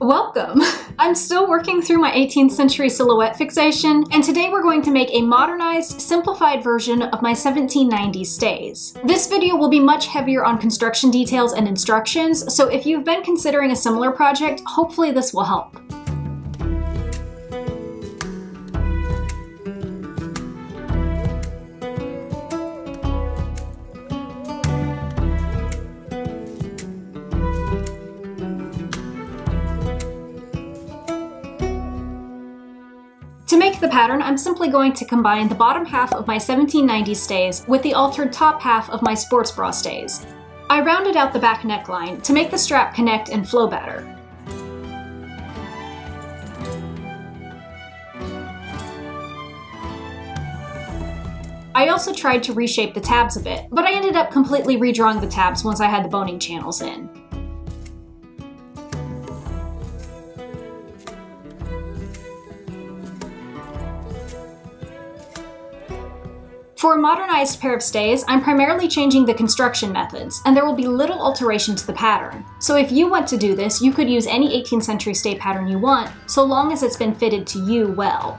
Welcome! I'm still working through my 18th century silhouette fixation, and today we're going to make a modernized, simplified version of my 1790s stays. This video will be much heavier on construction details and instructions, so if you've been considering a similar project, hopefully this will help. To make the pattern, I'm simply going to combine the bottom half of my 1790s stays with the altered top half of my sports bra stays. I rounded out the back neckline to make the strap connect and flow better. I also tried to reshape the tabs a bit, but I ended up completely redrawing the tabs once I had the boning channels in. For a modernized pair of stays, I'm primarily changing the construction methods, and there will be little alteration to the pattern. So if you want to do this, you could use any 18th century stay pattern you want, so long as it's been fitted to you well.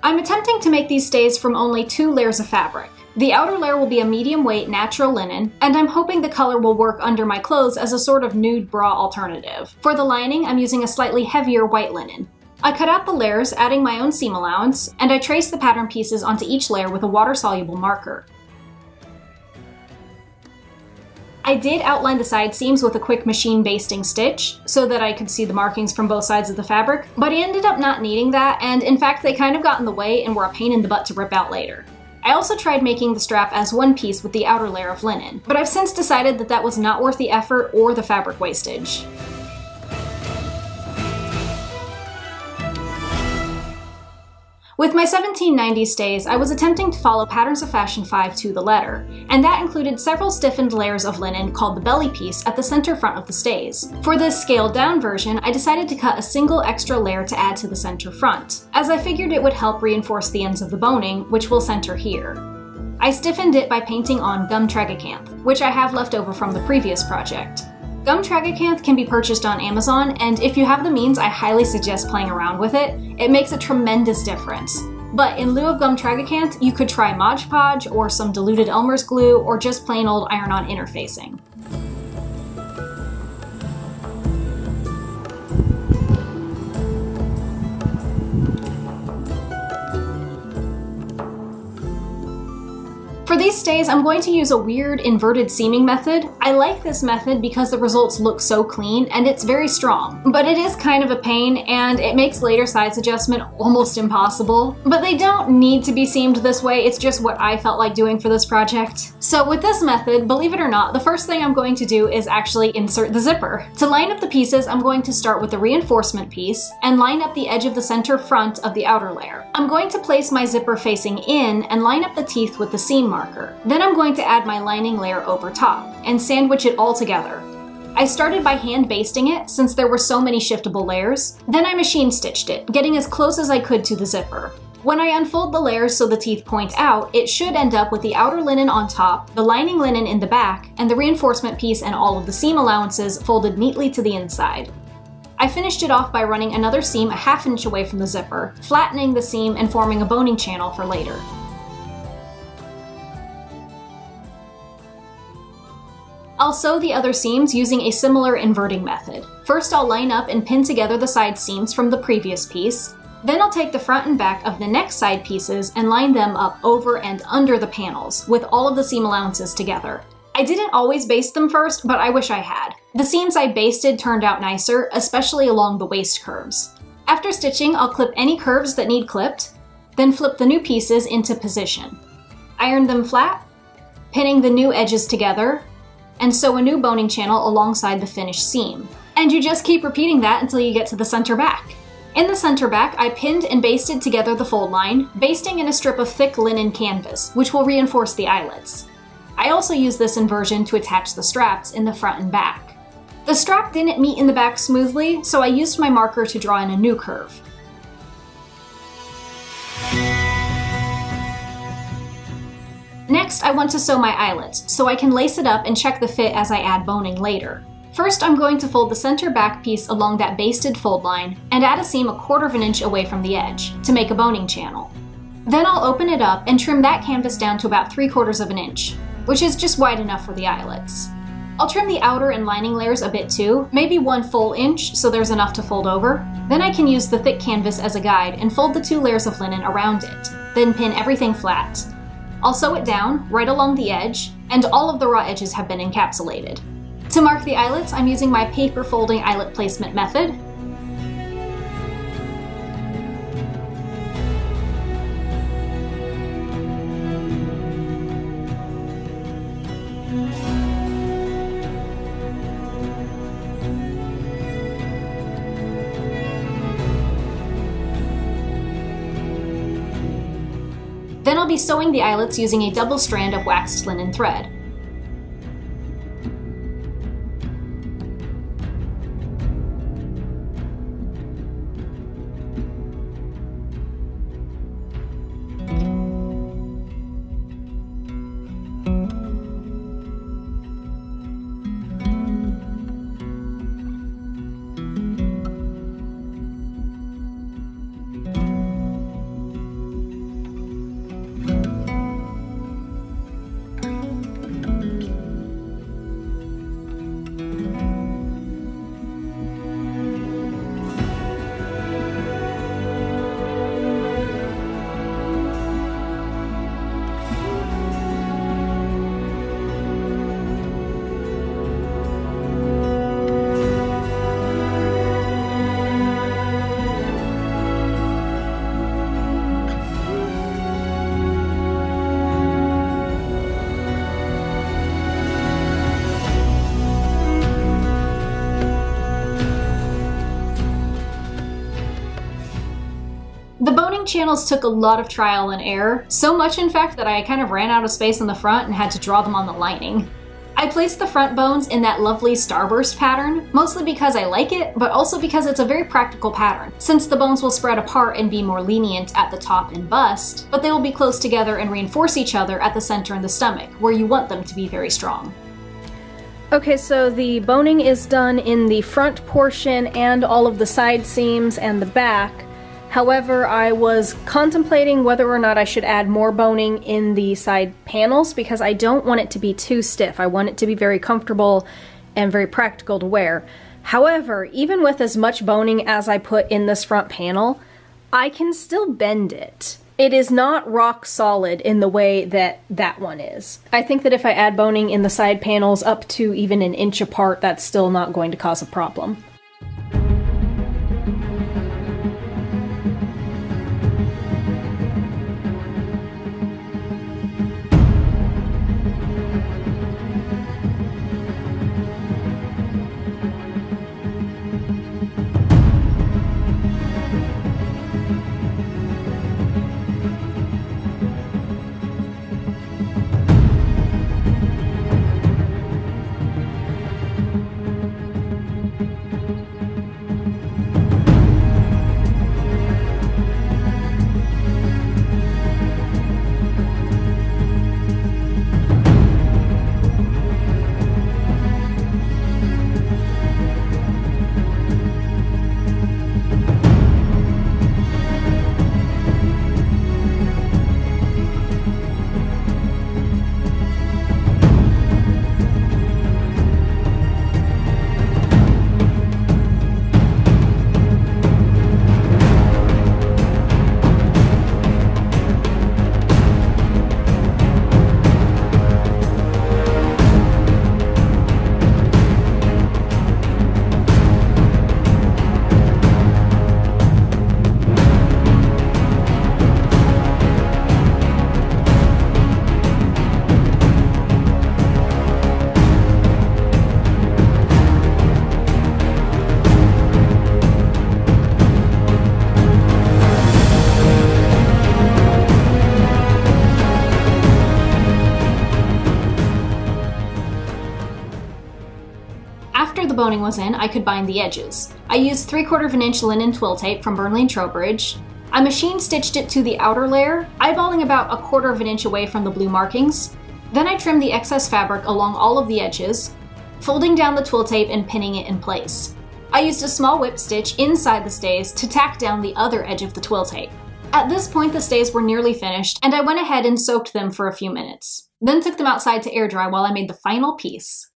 I'm attempting to make these stays from only 2 layers of fabric. The outer layer will be a medium weight natural linen, and I'm hoping the color will work under my clothes as a sort of nude bra alternative. For the lining, I'm using a slightly heavier white linen. I cut out the layers, adding my own seam allowance, and I traced the pattern pieces onto each layer with a water-soluble marker. I did outline the side seams with a quick machine basting stitch so that I could see the markings from both sides of the fabric, but I ended up not needing that, and in fact they kind of got in the way and were a pain in the butt to rip out later. I also tried making the strap as one piece with the outer layer of linen, but I've since decided that that was not worth the effort or the fabric wastage. With my 1790s stays, I was attempting to follow Patterns of Fashion 5 to the letter, and that included several stiffened layers of linen called the belly piece at the center front of the stays. For this scaled down version, I decided to cut a single extra layer to add to the center front, as I figured it would help reinforce the ends of the boning, which will center here. I stiffened it by painting on gum tragacanth, which I have left over from the previous project. Gum tragacanth can be purchased on Amazon, and if you have the means, I highly suggest playing around with it. It makes a tremendous difference. But in lieu of gum tragacanth, you could try Mod Podge or some diluted Elmer's glue, or just plain old iron-on interfacing. For these stays, I'm going to use a weird inverted seaming method. I like this method because the results look so clean and it's very strong, but it is kind of a pain and it makes later size adjustment almost impossible. But they don't need to be seamed this way, it's just what I felt like doing for this project. So with this method, believe it or not, the first thing I'm going to do is actually insert the zipper. To line up the pieces, I'm going to start with the reinforcement piece and line up the edge of the center front of the outer layer. I'm going to place my zipper facing in and line up the teeth with the seam marker. Then I'm going to add my lining layer over top and sandwich it all together. I started by hand basting it since there were so many shiftable layers. Then I machine stitched it, getting as close as I could to the zipper. When I unfold the layers so the teeth point out, it should end up with the outer linen on top, the lining linen in the back, and the reinforcement piece and all of the seam allowances folded neatly to the inside. I finished it off by running another seam a ½ inch away from the zipper, flattening the seam and forming a boning channel for later. I'll sew the other seams using a similar inverting method. First, I'll line up and pin together the side seams from the previous piece. Then I'll take the front and back of the next side pieces and line them up over and under the panels, with all of the seam allowances together. I didn't always baste them first, but I wish I had. The seams I basted turned out nicer, especially along the waist curves. After stitching, I'll clip any curves that need clipped, then flip the new pieces into position. Iron them flat, pinning the new edges together, and sew a new boning channel alongside the finished seam. And you just keep repeating that until you get to the center back. In the center back, I pinned and basted together the fold line, basting in a strip of thick linen canvas, which will reinforce the eyelets. I also used this inversion to attach the straps in the front and back. The strap didn't meet in the back smoothly, so I used my marker to draw in a new curve. Next, I want to sew my eyelets, so I can lace it up and check the fit as I add boning later. First, I'm going to fold the center back piece along that basted fold line and add a seam 1/4 of an inch away from the edge to make a boning channel. Then I'll open it up and trim that canvas down to about 3/4 of an inch, which is just wide enough for the eyelets. I'll trim the outer and lining layers a bit too, maybe 1 full inch so there's enough to fold over. Then I can use the thick canvas as a guide and fold the 2 layers of linen around it, then pin everything flat. I'll sew it down right along the edge, and all of the raw edges have been encapsulated. To mark the eyelets, I'm using my paper folding eyelet placement method. Then I'll be sewing the eyelets using a double strand of waxed linen thread. The boning channels took a lot of trial and error, so much in fact that I kind of ran out of space in the front and had to draw them on the lining. I placed the front bones in that lovely starburst pattern, mostly because I like it, but also because it's a very practical pattern, since the bones will spread apart and be more lenient at the top and bust, but they will be close together and reinforce each other at the center and the stomach, where you want them to be very strong. Okay, so the boning is done in the front portion and all of the side seams and the back. However, I was contemplating whether or not I should add more boning in the side panels because I don't want it to be too stiff. I want it to be very comfortable and very practical to wear. However, even with as much boning as I put in this front panel, I can still bend it. It is not rock solid in the way that that one is. I think that if I add boning in the side panels up to even an inch apart, that's still not going to cause a problem. After the boning was in, I could bind the edges. I used 3/4 of an inch linen twill tape from Burnley & Trowbridge. I machine stitched it to the outer layer, eyeballing about 1/4 of an inch away from the blue markings. Then I trimmed the excess fabric along all of the edges, folding down the twill tape and pinning it in place. I used a small whip stitch inside the stays to tack down the other edge of the twill tape. At this point, the stays were nearly finished, and I went ahead and soaked them for a few minutes. Then took them outside to air dry while I made the final piece.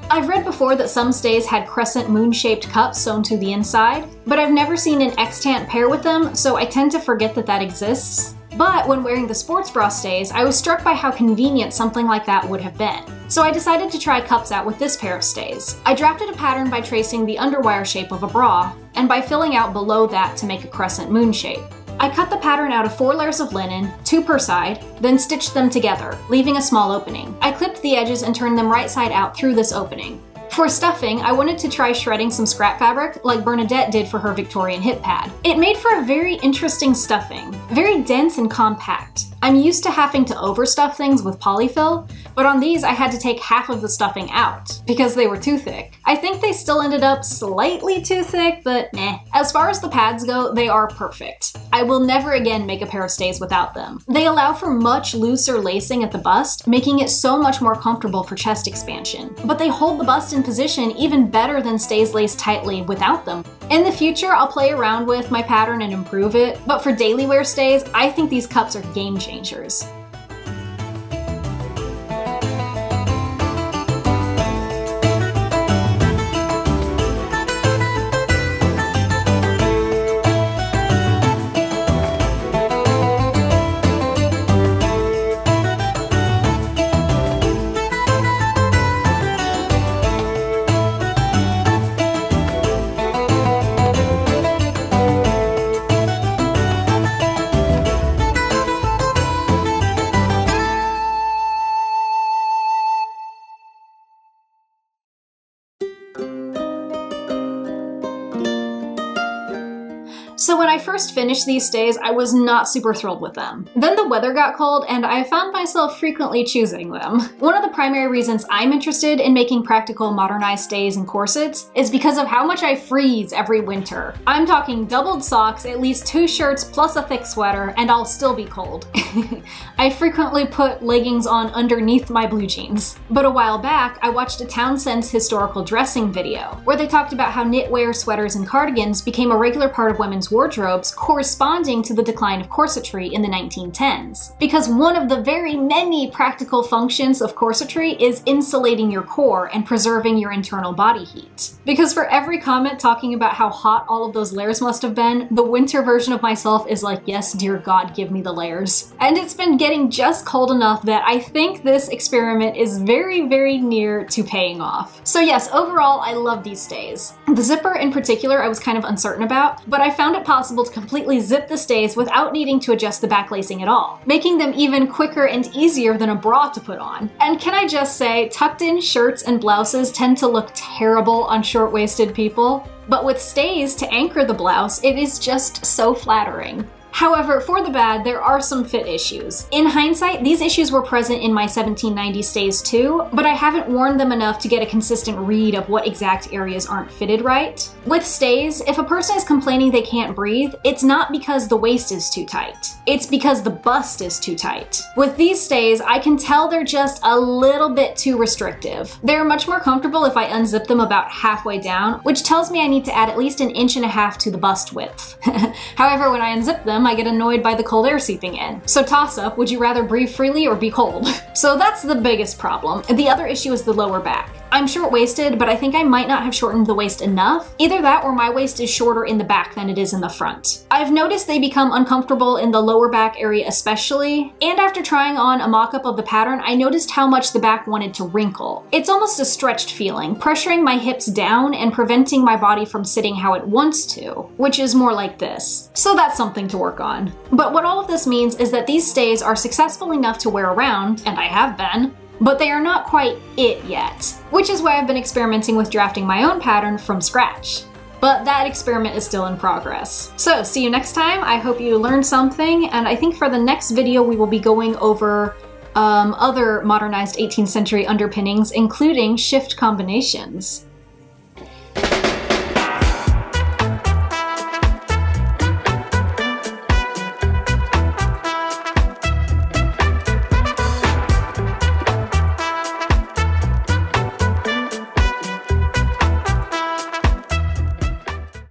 I've read before that some stays had crescent moon-shaped cups sewn to the inside, but I've never seen an extant pair with them, so I tend to forget that that exists. But when wearing the sports bra stays, I was struck by how convenient something like that would have been. So I decided to try cups out with this pair of stays. I drafted a pattern by tracing the underwire shape of a bra, and by filling out below that to make a crescent moon shape. I cut the pattern out of 4 layers of linen, 2 per side, then stitched them together, leaving a small opening. I clipped the edges and turned them right side out through this opening. For stuffing, I wanted to try shredding some scrap fabric like Bernadette did for her Victorian hip pad. It made for a very interesting stuffing, very dense and compact. I'm used to having to overstuff things with polyfill, but on these I had to take half of the stuffing out because they were too thick. I think they still ended up slightly too thick, but meh. As far as the pads go, they are perfect. I will never again make a pair of stays without them. They allow for much looser lacing at the bust, making it so much more comfortable for chest expansion. But they hold the bust in position even better than stays laced tightly without them. In the future, I'll play around with my pattern and improve it, but for daily wear stays, I think these cups are game changers. So when I first finished these stays, I was not super thrilled with them. Then the weather got cold and I found myself frequently choosing them. One of the primary reasons I'm interested in making practical modernized stays and corsets is because of how much I freeze every winter. I'm talking doubled socks, at least 2 shirts plus a thick sweater, and I'll still be cold. I frequently put leggings on underneath my blue jeans. But a while back, I watched a Townsend's historical dressing video, where they talked about how knitwear, sweaters, and cardigans became a regular part of women's wardrobes corresponding to the decline of corsetry in the 1910s. Because one of the very many practical functions of corsetry is insulating your core and preserving your internal body heat. Because for every comment talking about how hot all of those layers must have been, the winter version of myself is like, yes, dear God, give me the layers. And it's been getting just cold enough that I think this experiment is very, very near to paying off. So yes, overall, I love these stays. The zipper in particular, I was kind of uncertain about, but I found it possible to completely zip the stays without needing to adjust the back lacing at all, making them even quicker and easier than a bra to put on. And can I just say, tucked in shirts and blouses tend to look terrible on short-waisted people, but with stays to anchor the blouse, it is just so flattering. However, for the bad, there are some fit issues. In hindsight, these issues were present in my 1790 stays too, but I haven't worn them enough to get a consistent read of what exact areas aren't fitted right. With stays, if a person is complaining they can't breathe, it's not because the waist is too tight. It's because the bust is too tight. With these stays, I can tell they're just a little bit too restrictive. They're much more comfortable if I unzip them about halfway down, which tells me I need to add at least 1.5 inches to the bust width. However, when I unzip them, I get annoyed by the cold air seeping in. So toss up, would you rather breathe freely or be cold? So that's the biggest problem. The other issue is the lower back. I'm short-waisted, but I think I might not have shortened the waist enough. Either that or my waist is shorter in the back than it is in the front. I've noticed they become uncomfortable in the lower back area especially, and after trying on a mock-up of the pattern, I noticed how much the back wanted to wrinkle. It's almost a stretched feeling, pressuring my hips down and preventing my body from sitting how it wants to, which is more like this. So that's something to work on. But what all of this means is that these stays are successful enough to wear around, and I have been, but they are not quite it yet, which is why I've been experimenting with drafting my own pattern from scratch. But that experiment is still in progress. So see you next time. I hope you learned something, and I think for the next video we will be going over other modernized 18th century underpinnings, including shift combinations.